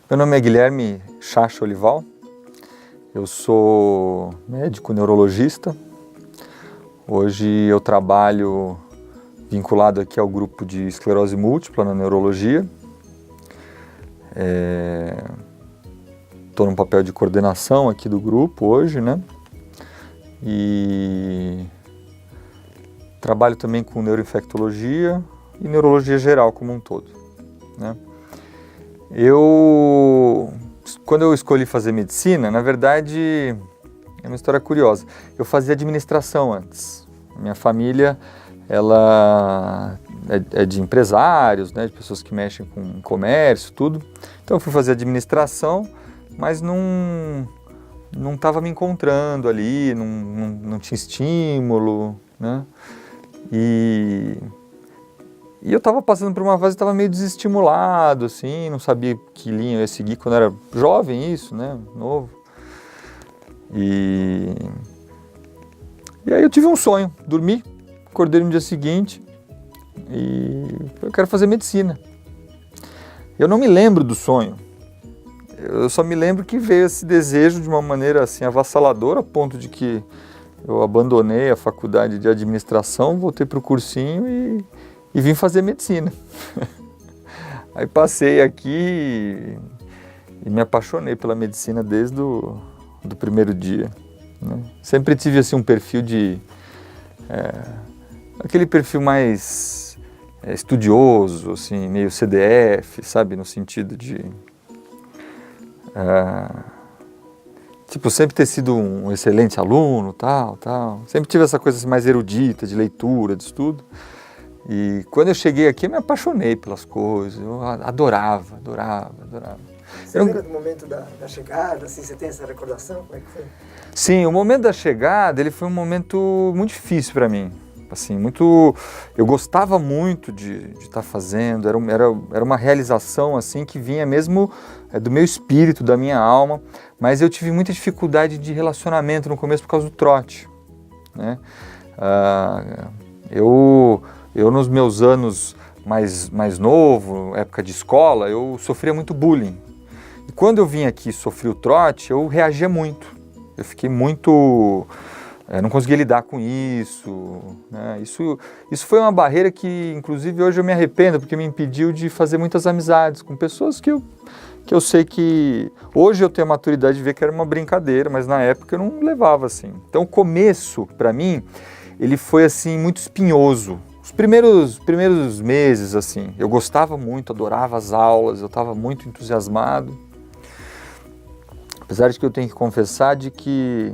Meu nome é Guilherme Chacha Olival, eu sou médico neurologista. Hoje eu trabalho vinculado aqui ao grupo de esclerose múltipla na neurologia. Estou num papel de coordenação aqui do grupo hoje, né? E trabalho também com neuroinfectologia e neurologia geral como um todo, né? Quando eu escolhi fazer medicina, na verdade, é uma história curiosa. Eu fazia administração antes. Minha família, ela é de empresários, né, de pessoas que mexem com comércio, tudo. Então eu fui fazer administração, mas não estava me encontrando ali, não tinha estímulo, né? E eu estava passando por uma fase, estava meio desestimulado, assim, não sabia que linha eu ia seguir quando era jovem, isso, né, novo. E aí eu tive um sonho, dormi, acordei no dia seguinte e eu quero fazer medicina. Eu não me lembro do sonho, eu só me lembro que veio esse desejo de uma maneira assim avassaladora, a ponto de que eu abandonei a faculdade de administração, voltei para o cursinho e vim fazer medicina. Aí passei aqui e me apaixonei pela medicina desde do primeiro dia, né? Sempre tive assim um perfil aquele perfil mais estudioso, assim, meio CDF, sabe, no sentido de tipo, sempre ter sido um excelente aluno, tal. Sempre tive essa coisa assim, mais erudita, de leitura, de estudo. E quando eu cheguei aqui, eu me apaixonei pelas coisas, eu adorava. Você lembra do momento da chegada, assim, você tem essa recordação? Como é que foi? Sim, o momento da chegada, ele foi um momento muito difícil para mim. Assim, eu gostava muito de estar fazendo, era uma realização assim que vinha mesmo do meu espírito, da minha alma, mas eu tive muita dificuldade de relacionamento no começo por causa do trote, né? Eu nos meus anos mais novo, época de escola, eu sofria muito bullying. E quando eu vim aqui e sofri o trote, eu reagia muito. Eu fiquei muito... não conseguia lidar com isso, né? Isso foi uma barreira que, inclusive, hoje eu me arrependo, porque me impediu de fazer muitas amizades com pessoas que eu sei que... Hoje eu tenho a maturidade de ver que era uma brincadeira, mas na época eu não levava assim. Então o começo, para mim, ele foi assim muito espinhoso. Os primeiros meses, assim, eu gostava muito, adorava as aulas, eu estava muito entusiasmado. Apesar de que eu tenho que confessar de que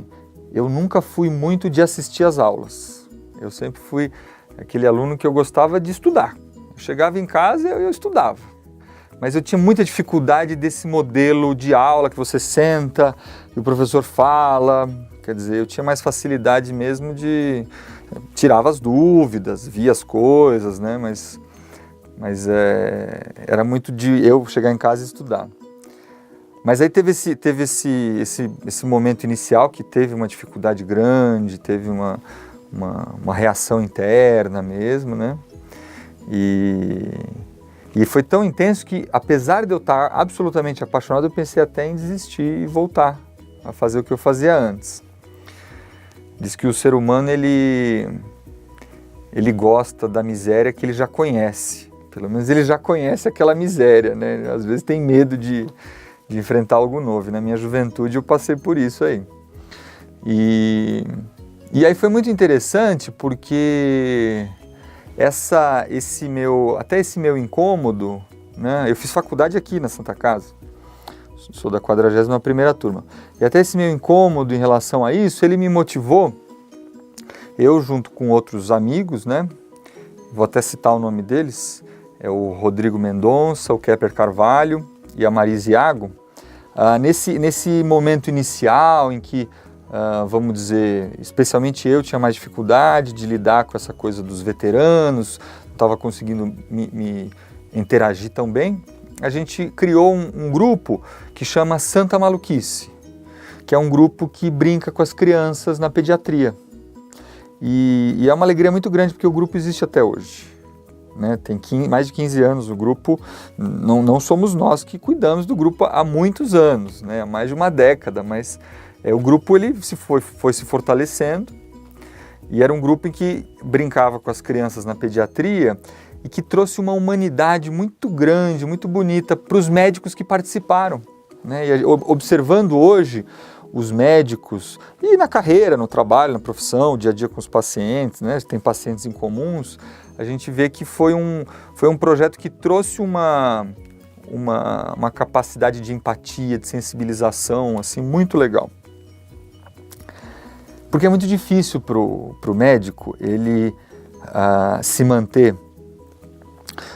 eu nunca fui muito de assistir às aulas. Eu sempre fui aquele aluno que eu gostava de estudar. Eu chegava em casa e eu estudava. Mas eu tinha muita dificuldade desse modelo de aula que você senta e o professor fala. Quer dizer, eu tinha mais facilidade mesmo de... Tirava as dúvidas, via as coisas, né? Mas era muito de eu chegar em casa e estudar. Mas aí teve esse momento inicial que teve uma dificuldade grande, teve uma reação interna mesmo, né? E foi tão intenso que, apesar de eu estar absolutamente apaixonado, eu pensei até em desistir e voltar a fazer o que eu fazia antes. Diz que o ser humano, ele gosta da miséria que ele já conhece. Pelo menos ele já conhece aquela miséria, né? Às vezes tem medo de enfrentar algo novo. Na minha juventude eu passei por isso aí. E aí foi muito interessante porque esse meu incômodo, né? Eu fiz faculdade aqui na Santa Casa. Sou da 41ª turma. E até esse meu incômodo em relação a isso, ele me motivou, eu junto com outros amigos, né? Vou até citar o nome deles, é o Rodrigo Mendonça, o Kepler Carvalho e a Marisa Iago. Nesse momento inicial em que, vamos dizer, especialmente eu tinha mais dificuldade de lidar com essa coisa dos veteranos, não estava conseguindo me interagir tão bem, a gente criou um grupo que chama Santa Maluquice, que é um grupo que brinca com as crianças na pediatria. E é uma alegria muito grande porque o grupo existe até hoje. né? Tem mais de 15 anos o grupo, não somos nós que cuidamos do grupo há muitos anos, né? Há mais de uma década, mas o grupo ele foi se fortalecendo, e era um grupo em que brincava com as crianças na pediatria e que trouxe uma humanidade muito grande, muito bonita para os médicos que participaram, né? E observando hoje os médicos, e na carreira, no trabalho, na profissão, dia a dia com os pacientes, né? Tem pacientes em comuns, a gente vê que foi um projeto que trouxe uma capacidade de empatia, de sensibilização, assim, muito legal. Porque é muito difícil para o médico ele se manter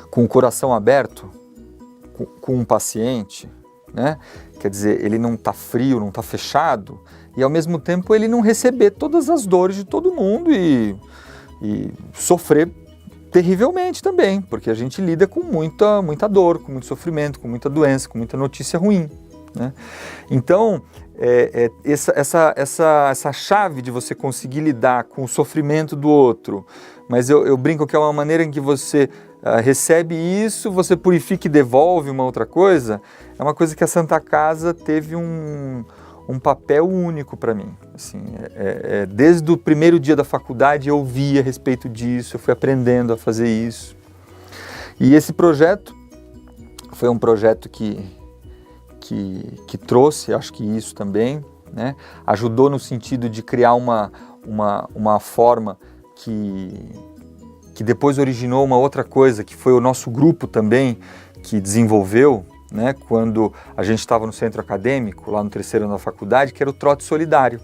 com o coração aberto com um paciente, né? Quer dizer, ele não está frio, não está fechado, e ao mesmo tempo ele não receber todas as dores de todo mundo e sofrer terrivelmente também, porque a gente lida com muita dor, com muito sofrimento, com muita doença, com muita notícia ruim, né? Então, essa chave de você conseguir lidar com o sofrimento do outro, mas eu brinco que é uma maneira em que você recebe isso, você purifica e devolve uma outra coisa, é uma coisa que a Santa Casa teve um papel único para mim. Assim, desde o primeiro dia da faculdade eu via a respeito disso, eu fui aprendendo a fazer isso. E esse projeto foi um projeto que trouxe, acho que isso também, né? Ajudou no sentido de criar uma forma que depois originou uma outra coisa, que foi o nosso grupo também, que desenvolveu, né, quando a gente estava no centro acadêmico, lá no terceiro ano da faculdade, que era o trote solidário,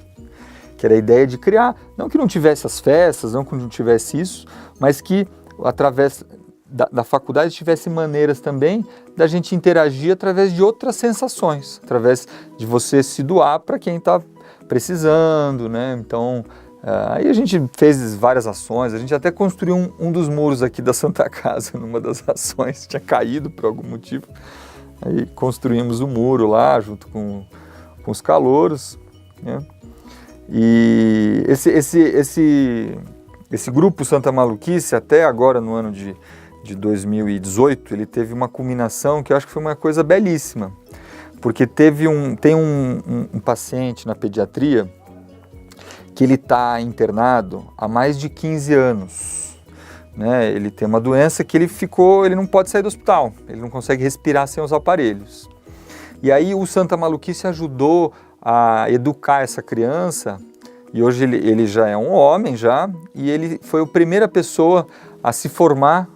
que era a ideia de criar, não que não tivesse as festas, não que não tivesse isso, mas que através da faculdade tivesse maneiras também da gente interagir através de outras sensações, através de você se doar para quem está precisando, né? Então, aí a gente fez várias ações, a gente até construiu um dos muros aqui da Santa Casa, numa das ações, tinha caído por algum motivo, aí construímos o muro lá, junto com os calouros, né? E esse grupo Santa Maluquice, até agora no ano de 2018, ele teve uma culminação que eu acho que foi uma coisa belíssima, porque tem um paciente na pediatria que ele está internado há mais de 15 anos, né? Ele tem uma doença que ele não pode sair do hospital, ele não consegue respirar sem os aparelhos. E aí o Santa Maluquice ajudou a educar essa criança, e hoje ele já é um homem já, e ele foi a primeira pessoa a se formar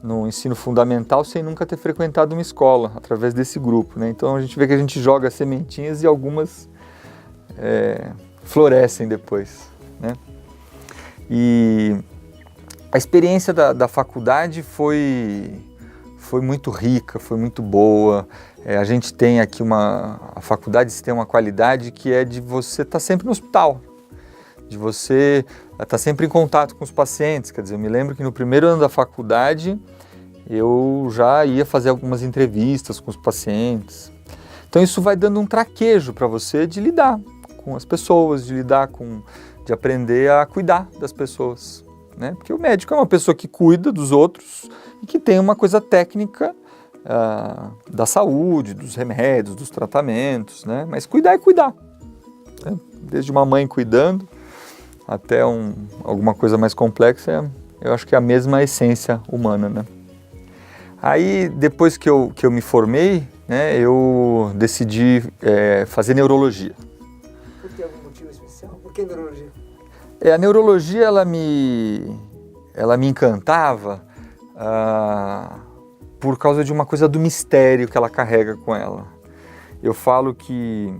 no ensino fundamental sem nunca ter frequentado uma escola, através desse grupo, né? Então a gente vê que a gente joga sementinhas e algumas florescem depois, né? E a experiência da faculdade foi muito rica, foi muito boa. A gente tem aqui a faculdade tem uma qualidade que é de você estar sempre no hospital, de você estar sempre em contato com os pacientes. Quer dizer, eu me lembro que no primeiro ano da faculdade eu já ia fazer algumas entrevistas com os pacientes. Então isso vai dando um traquejo para você de lidar com as pessoas, de aprender a cuidar das pessoas, né? Porque o médico é uma pessoa que cuida dos outros e que tem uma coisa técnica da saúde, dos remédios, dos tratamentos, né? Mas cuidar é cuidar, né? Desde uma mãe cuidando até alguma coisa mais complexa, eu acho que é a mesma essência humana, né? Aí, depois que eu me formei, né, eu decidi fazer neurologia. Por que algum motivo especial? Por que neurologia? A neurologia, ela me encantava por causa de uma coisa do mistério que ela carrega com ela. Eu falo que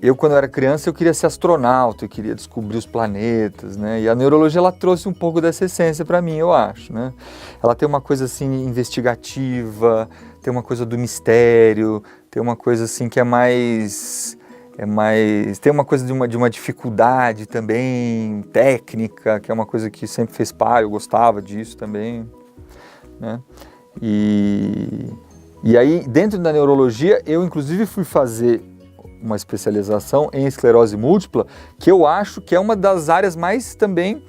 eu quando eu era criança, eu queria ser astronauta, eu queria descobrir os planetas, né? E a neurologia, ela trouxe um pouco dessa essência para mim, eu acho, né? Ela tem uma coisa assim investigativa, tem uma coisa do mistério, tem uma coisa assim que tem uma coisa de uma dificuldade também, técnica, que é uma coisa que sempre fez parte, eu gostava disso também, né? E aí, dentro da neurologia, eu inclusive fui fazer uma especialização em esclerose múltipla, que eu acho que é uma das áreas mais também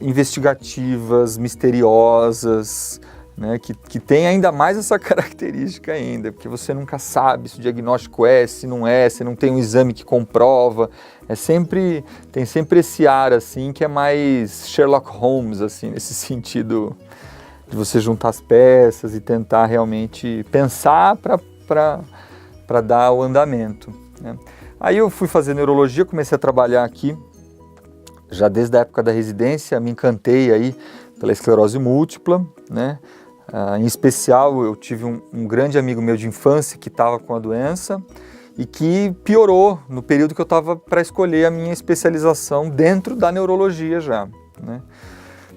investigativas, misteriosas, né, que tem ainda mais essa característica ainda, porque você nunca sabe se o diagnóstico se não você não tem um exame que comprova, tem sempre esse ar assim que é mais Sherlock Holmes, assim, nesse sentido de você juntar as peças e tentar realmente pensar para dar o andamento, né. Aí eu fui fazer neurologia, comecei a trabalhar aqui, já desde a época da residência, me encantei aí pela esclerose múltipla, né? Em especial, eu tive um grande amigo meu de infância que estava com a doença e que piorou no período que eu estava para escolher a minha especialização dentro da neurologia já, né?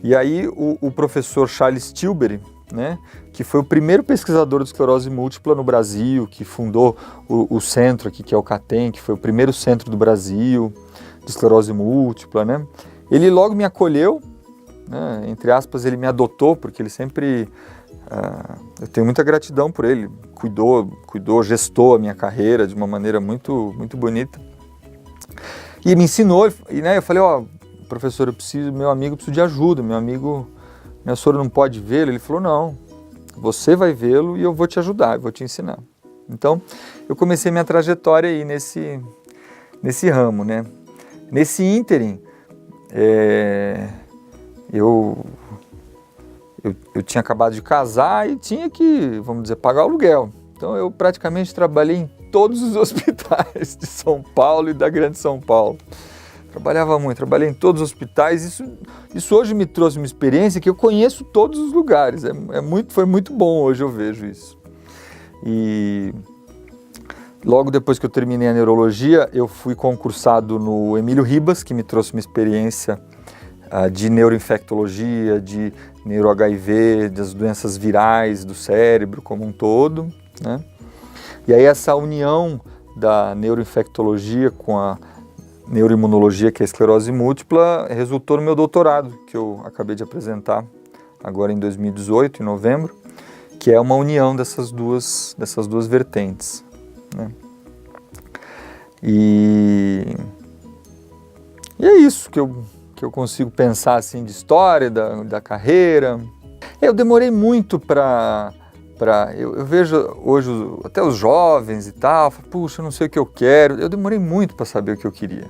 E aí o professor Charles Tilbury, né, que foi o primeiro pesquisador de esclerose múltipla no Brasil, que fundou o centro aqui, que é o CATEM, que foi o primeiro centro do Brasil de esclerose múltipla, né? Ele logo me acolheu, né, entre aspas, ele me adotou, porque ele sempre, eu tenho muita gratidão por ele, cuidou, gestou a minha carreira de uma maneira muito, muito bonita. E me ensinou, e né, eu falei, professor, meu amigo precisa de ajuda, minha sora não pode vê-lo. Ele falou, não, você vai vê-lo e eu vou te ajudar, eu vou te ensinar. Então, eu comecei minha trajetória aí nesse ramo, né? Nesse ínterim, eu tinha acabado de casar e tinha que, vamos dizer, pagar o aluguel. Então eu praticamente trabalhei em todos os hospitais de São Paulo e da Grande São Paulo. Trabalhava muito, trabalhei em todos os hospitais. Isso hoje me trouxe uma experiência que eu conheço todos os lugares. Foi muito bom hoje, eu vejo isso. E logo depois que eu terminei a neurologia, eu fui concursado no Emílio Ribas, que me trouxe uma experiência de neuroinfectologia, de neuro-HIV, das doenças virais do cérebro como um todo, né? E aí essa união da neuroinfectologia com a neuroimunologia, que é a esclerose múltipla, resultou no meu doutorado, que eu acabei de apresentar agora em 2018, em novembro, que é uma união dessas duas vertentes, né? E é isso que eu consigo pensar assim de história, da carreira. Eu demorei muito eu vejo hoje até os jovens e tal, puxa, eu não sei o que eu quero. Eu demorei muito para saber o que eu queria.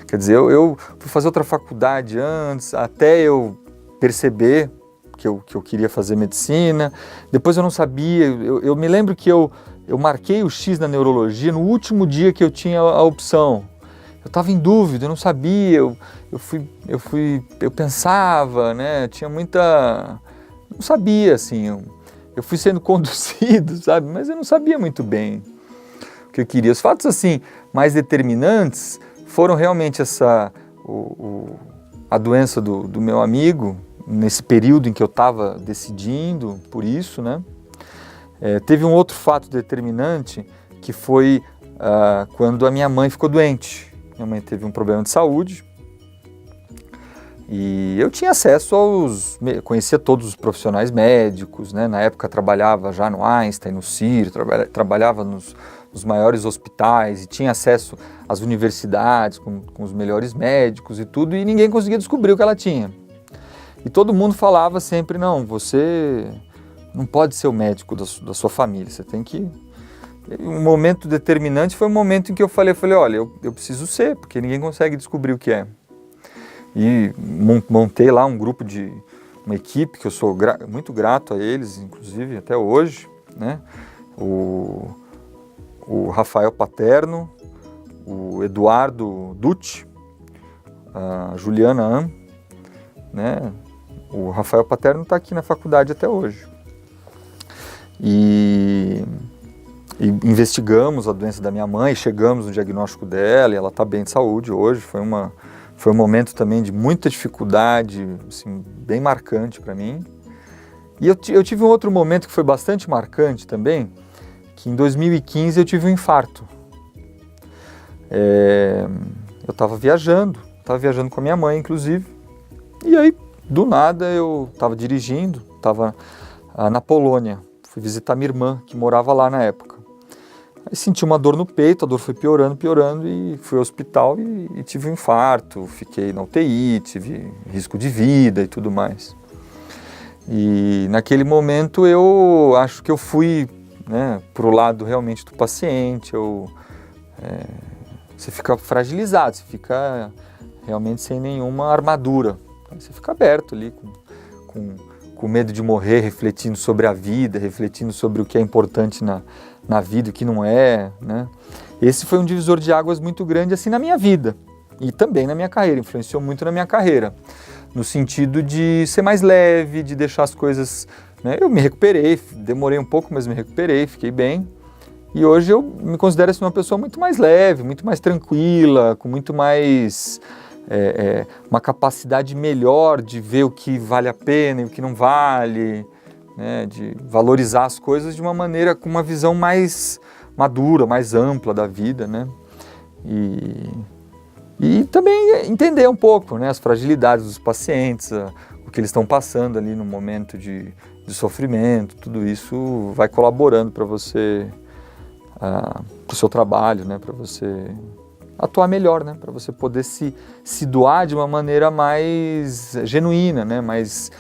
Quer dizer, eu fui fazer outra faculdade antes, até eu perceber que eu queria fazer medicina. Depois eu não sabia, eu me lembro que eu marquei o X na neurologia no último dia que eu tinha a opção. Eu estava em dúvida, eu não sabia, eu pensava, né, tinha muita... Não sabia, assim, eu fui sendo conduzido, sabe, mas eu não sabia muito bem o que eu queria. Os fatos, assim, mais determinantes foram realmente a doença do meu amigo, nesse período em que eu estava decidindo por isso, né. Teve um outro fato determinante, que foi quando a minha mãe ficou doente. Minha mãe teve um problema de saúde e eu tinha acesso conhecia todos os profissionais médicos, né? Na época trabalhava já no Einstein, no Ciro, trabalhava nos maiores hospitais e tinha acesso às universidades com os melhores médicos e tudo, e ninguém conseguia descobrir o que ela tinha. E todo mundo falava sempre, não, você não pode ser o médico da sua família, você tem que... Um momento determinante foi o momento em que eu falei, olha, eu preciso ser, porque ninguém consegue descobrir o que é. E montei lá um grupo uma equipe, que eu sou muito grato a eles, inclusive até hoje, né? O Rafael Paterno, o Eduardo Dutti, a Juliana Am, né? O Rafael Paterno está aqui na faculdade até hoje. E investigamos a doença da minha mãe, chegamos no diagnóstico dela e ela está bem de saúde hoje. Foi um momento também de muita dificuldade, assim, bem marcante para mim. E eu tive um outro momento que foi bastante marcante também, que em 2015 eu tive um infarto. Eu estava viajando com a minha mãe, inclusive, e aí, do nada, eu estava dirigindo, estava na Polônia, fui visitar minha irmã, que morava lá na época. Aí senti uma dor no peito, a dor foi piorando, piorando e fui ao hospital e tive um infarto, fiquei na UTI, tive risco de vida e tudo mais. E naquele momento eu acho que eu fui, né, pro lado realmente do paciente, você fica fragilizado, você fica realmente sem nenhuma armadura, você fica aberto ali com medo de morrer, refletindo sobre a vida, refletindo sobre o que é importante na vida e o que não é, né? Esse foi um divisor de águas muito grande assim na minha vida e também na minha carreira, influenciou muito na minha carreira, no sentido de ser mais leve, de deixar as coisas, né? Eu me recuperei, demorei um pouco, mas me recuperei, fiquei bem. E hoje eu me considero assim, uma pessoa muito mais leve, muito mais tranquila, com muito mais uma capacidade melhor de ver o que vale a pena e o que não vale, né? De valorizar as coisas de uma maneira, com uma visão mais madura, mais ampla da vida, né? E também entender um pouco, né, as fragilidades dos pacientes, o que eles estão passando ali no momento de sofrimento, tudo isso vai colaborando para você, para o seu trabalho, né, para você atuar melhor, né, para você poder se doar de uma maneira mais genuína, né, mais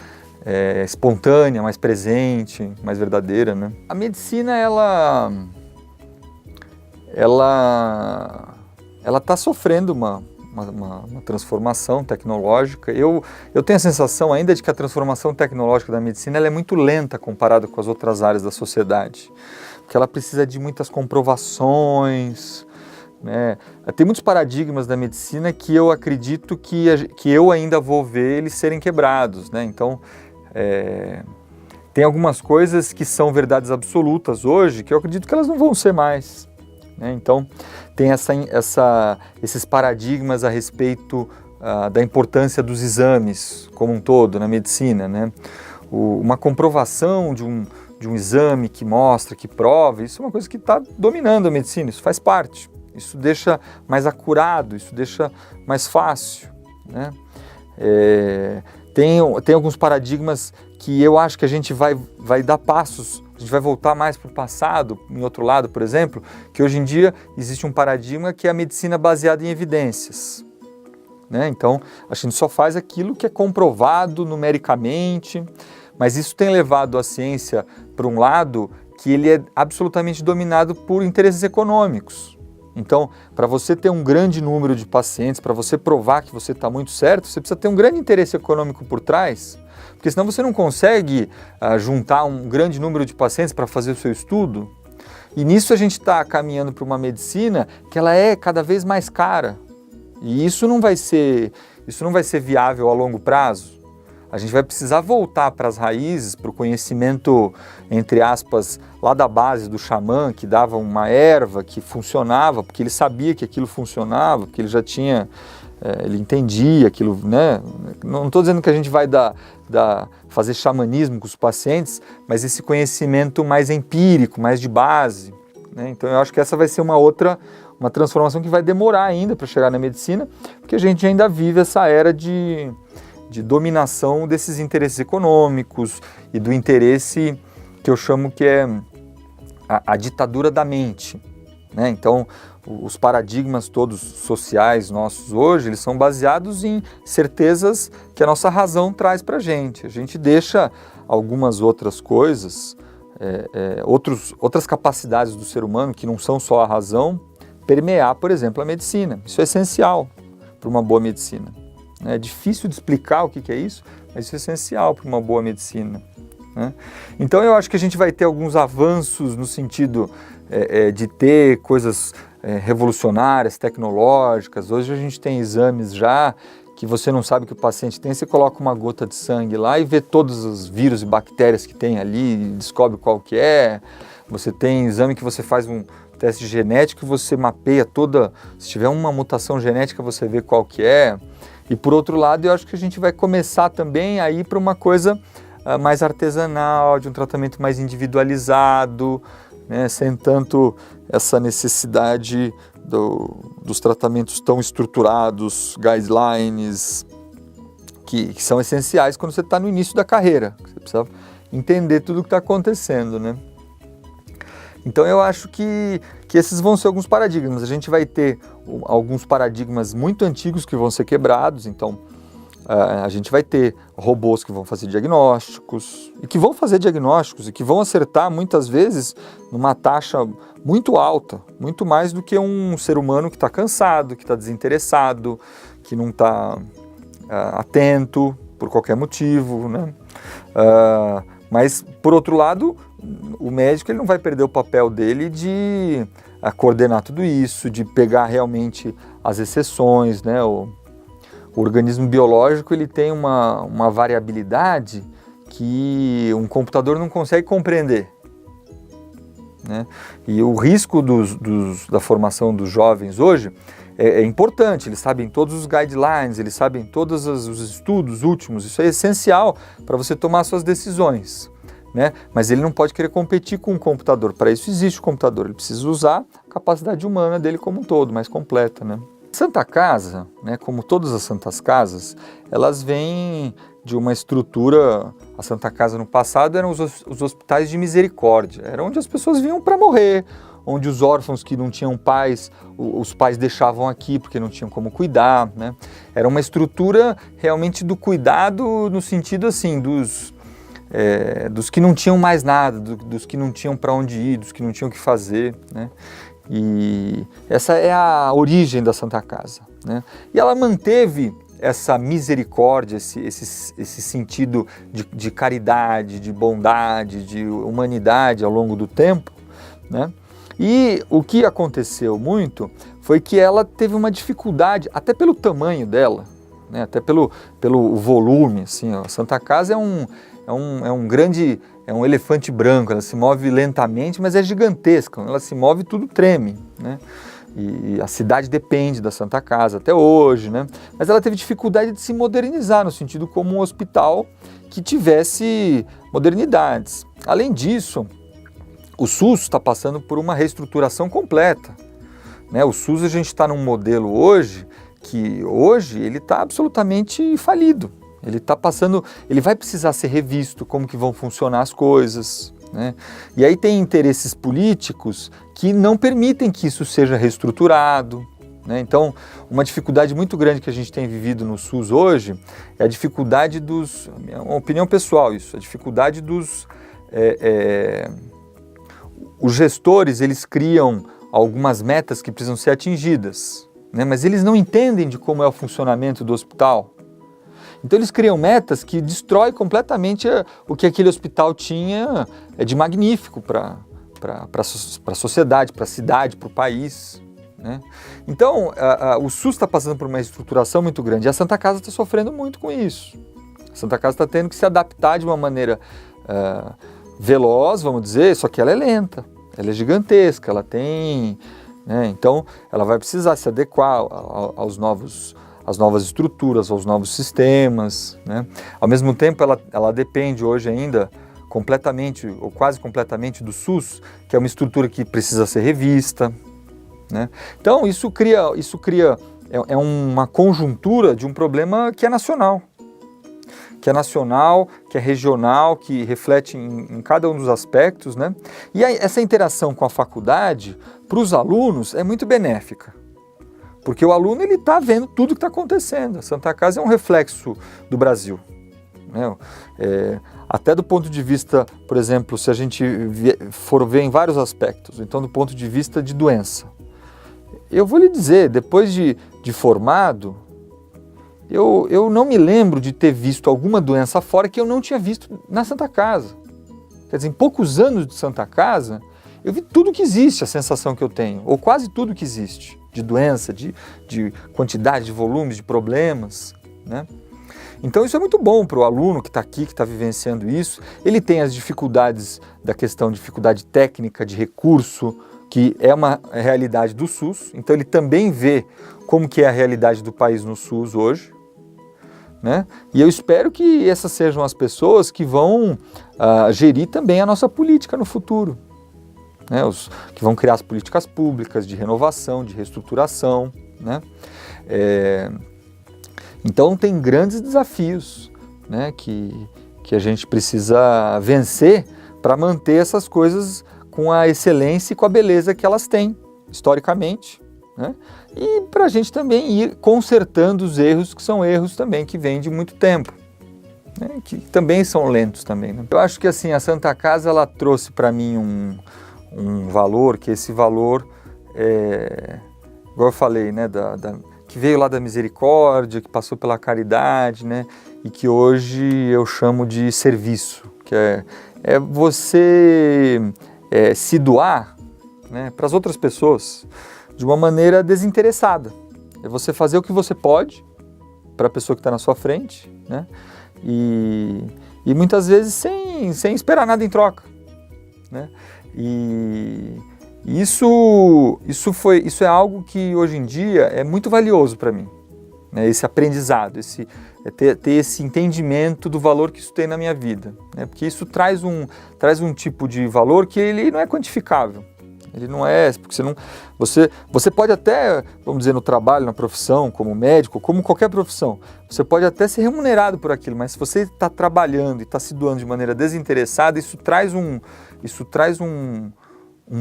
espontânea, mais presente, mais verdadeira, né. A medicina, ela está sofrendo uma transformação tecnológica. Eu tenho a sensação ainda de que a transformação tecnológica da medicina ela é muito lenta comparada com as outras áreas da sociedade, porque ela precisa de muitas comprovações, né? Tem muitos paradigmas da medicina que eu acredito que eu ainda vou ver eles serem quebrados, né? Então, tem algumas coisas que são verdades absolutas hoje que eu acredito que elas não vão ser mais, né? Então, tem esses paradigmas a respeito da importância dos exames como um todo na medicina, né? Uma comprovação de um exame que mostra, que prova, isso é uma coisa que está dominando a medicina, isso faz parte, isso deixa mais acurado, isso deixa mais fácil, né? Tem alguns paradigmas que eu acho que a gente vai dar passos, a gente vai voltar mais para o passado, em outro lado, por exemplo, que hoje em dia existe um paradigma que é a medicina baseada em evidências, né? Então, a gente só faz aquilo que é comprovado numericamente, mas isso tem levado a ciência para um lado que ele é absolutamente dominado por interesses econômicos. Então, para você ter um grande número de pacientes, para você provar que você está muito certo, você precisa ter um grande interesse econômico por trás, porque senão você não consegue juntar um grande número de pacientes para fazer o seu estudo. E nisso a gente está caminhando para uma medicina que ela é cada vez mais cara. E isso não vai ser viável a longo prazo. A gente vai precisar voltar para as raízes, para o conhecimento, entre aspas, lá da base do xamã, que dava uma erva que funcionava, porque ele sabia que aquilo funcionava, porque ele já tinha, ele entendia aquilo, né? Não estou dizendo que a gente vai fazer xamanismo com os pacientes, mas esse conhecimento mais empírico, mais de base, né? Então eu acho que essa vai ser uma transformação que vai demorar ainda para chegar na medicina, porque a gente ainda vive essa era de dominação desses interesses econômicos e do interesse que eu chamo que é a ditadura da mente, né? Então, os paradigmas todos sociais nossos hoje, eles são baseados em certezas que a nossa razão traz para a gente. A gente deixa algumas outras coisas, outras capacidades do ser humano que não são só a razão, permear, por exemplo, a medicina. Isso é essencial para uma boa medicina. É difícil de explicar o que é isso, mas isso é essencial para uma boa medicina, né? Então eu acho que a gente vai ter alguns avanços no sentido de ter coisas revolucionárias, tecnológicas. Hoje a gente tem exames já que você não sabe que o paciente tem, você coloca uma gota de sangue lá e vê todos os vírus e bactérias que tem ali e descobre qual que é. Você tem exame que você faz um teste genético e você mapeia se tiver uma mutação genética você vê qual que é. E por outro lado, eu acho que a gente vai começar também a ir para uma coisa mais artesanal, de um tratamento mais individualizado, né, sem tanto essa necessidade dos tratamentos tão estruturados, guidelines, que são essenciais quando você está no início da carreira. Você precisa entender tudo o que está acontecendo, né? Então eu acho que esses vão ser alguns paradigmas. A gente vai ter alguns paradigmas muito antigos que vão ser quebrados, então a gente vai ter robôs que vão fazer diagnósticos, e que vão acertar muitas vezes numa taxa muito alta, muito mais do que um ser humano que está cansado, que está desinteressado, que não está atento por qualquer motivo, né? Mas, por outro lado, o médico ele não vai perder o papel dele de coordenar tudo isso, de pegar realmente as exceções, né? O organismo biológico ele tem uma variabilidade que um computador não consegue compreender, né? E o risco da formação dos jovens hoje é importante, eles sabem todos os guidelines, eles sabem todos os estudos últimos, isso é essencial para você tomar suas decisões, né? Mas ele não pode querer competir com o computador, para isso existe o computador, ele precisa usar a capacidade humana dele como um todo, mais completa, né? Santa Casa, né, como todas as Santas Casas, elas vêm de uma estrutura. A Santa Casa no passado eram os hospitais de misericórdia, era onde as pessoas vinham para morrer, onde os órfãos que não tinham pais, os pais deixavam aqui porque não tinham como cuidar, né? Era uma estrutura realmente do cuidado no sentido assim, dos que não tinham mais nada, dos que não tinham para onde ir, dos que não tinham o que fazer, né? E essa é a origem da Santa Casa, né? E ela manteve essa misericórdia, esse sentido de caridade, de bondade, de humanidade ao longo do tempo, né? E o que aconteceu muito foi que ela teve uma dificuldade, até pelo tamanho dela, né? Até pelo volume, assim, a Santa Casa é um elefante branco, ela se move lentamente, mas é gigantesca, ela se move tudo treme, né? E a cidade depende da Santa Casa até hoje, né? Mas ela teve dificuldade de se modernizar, no sentido como um hospital que tivesse modernidades. Além disso, o SUS está passando por uma reestruturação completa, né? O SUS, a gente está num modelo hoje que ele está absolutamente falido. Ele vai precisar ser revisto, como que vão funcionar as coisas, né? E aí tem interesses políticos que não permitem que isso seja reestruturado, né? Então, uma dificuldade muito grande que a gente tem vivido no SUS hoje é a dificuldade é uma opinião pessoal isso, a dificuldade os gestores, eles criam algumas metas que precisam ser atingidas, né? Mas eles não entendem de como é o funcionamento do hospital. Então eles criam metas que destroem completamente o que aquele hospital tinha de magnífico para a sociedade, para a cidade, para o país, né? Então o SUS está passando por uma estruturação muito grande e a Santa Casa está sofrendo muito com isso. A Santa Casa está tendo que se adaptar de uma maneira veloz, vamos dizer, só que ela é lenta, ela é gigantesca, ela tem, né? Então ela vai precisar se adequar às novas estruturas, aos novos sistemas, né? Ao mesmo tempo, ela depende hoje ainda completamente, ou quase completamente, do SUS, que é uma estrutura que precisa ser revista, né? Então, isso cria uma conjuntura de um problema que é nacional, que é regional, que reflete em cada um dos aspectos, né? E aí, essa interação com a faculdade, para os alunos, é muito benéfica. Porque o aluno está vendo tudo que está acontecendo. A Santa Casa é um reflexo do Brasil, né? Até do ponto de vista, por exemplo, se a gente for ver em vários aspectos, então do ponto de vista de doença. Eu vou lhe dizer, depois de formado, eu não me lembro de ter visto alguma doença fora que eu não tinha visto na Santa Casa. Quer dizer, em poucos anos de Santa Casa, eu vi tudo que existe, a sensação que eu tenho, ou quase tudo que existe, de doença, de quantidade, de volumes, de problemas, né? Então isso é muito bom para o aluno que está aqui, que está vivenciando isso. Ele tem as dificuldades da questão, dificuldade técnica, de recurso, que é uma realidade do SUS. Então ele também vê como que é a realidade do país no SUS hoje, né? E eu espero que essas sejam as pessoas que vão gerir também a nossa política no futuro, né? Os que vão criar as políticas públicas de renovação, de reestruturação, né? Então tem grandes desafios, né, que a gente precisa vencer para manter essas coisas com a excelência e com a beleza que elas têm, historicamente, né? E para a gente também ir consertando os erros, que são erros também que vêm de muito tempo, né? Que também são lentos também, né? Eu acho que assim, a Santa Casa ela trouxe para mim um valor, que esse valor, igual eu falei, né, que veio lá da misericórdia, que passou pela caridade, né, e que hoje eu chamo de serviço, que é você se doar, né, para as outras pessoas de uma maneira desinteressada. É você fazer o que você pode para a pessoa que está na sua frente, né, e muitas vezes sem esperar nada em troca, né. E isso é algo que hoje em dia é muito valioso para mim, né? Esse aprendizado, ter esse entendimento do valor que isso tem na minha vida, né? Porque isso traz um tipo de valor que ele não é quantificável. Ele não é, porque você pode até, vamos dizer, no trabalho, na profissão, como médico, como qualquer profissão, você pode até ser remunerado por aquilo, mas se você está trabalhando e está se doando de maneira desinteressada, isso traz um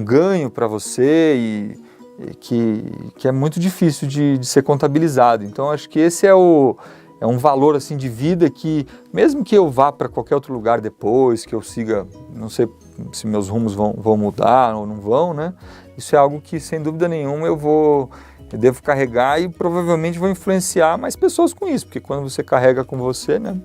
ganho para você e que é muito difícil de ser contabilizado. Então acho que esse é um valor assim de vida que, mesmo que eu vá para qualquer outro lugar depois, que eu siga, não sei se meus rumos vão mudar ou não vão, né? Isso é algo que, sem dúvida nenhuma, eu devo carregar e provavelmente vou influenciar mais pessoas com isso, porque quando você carrega com você, né?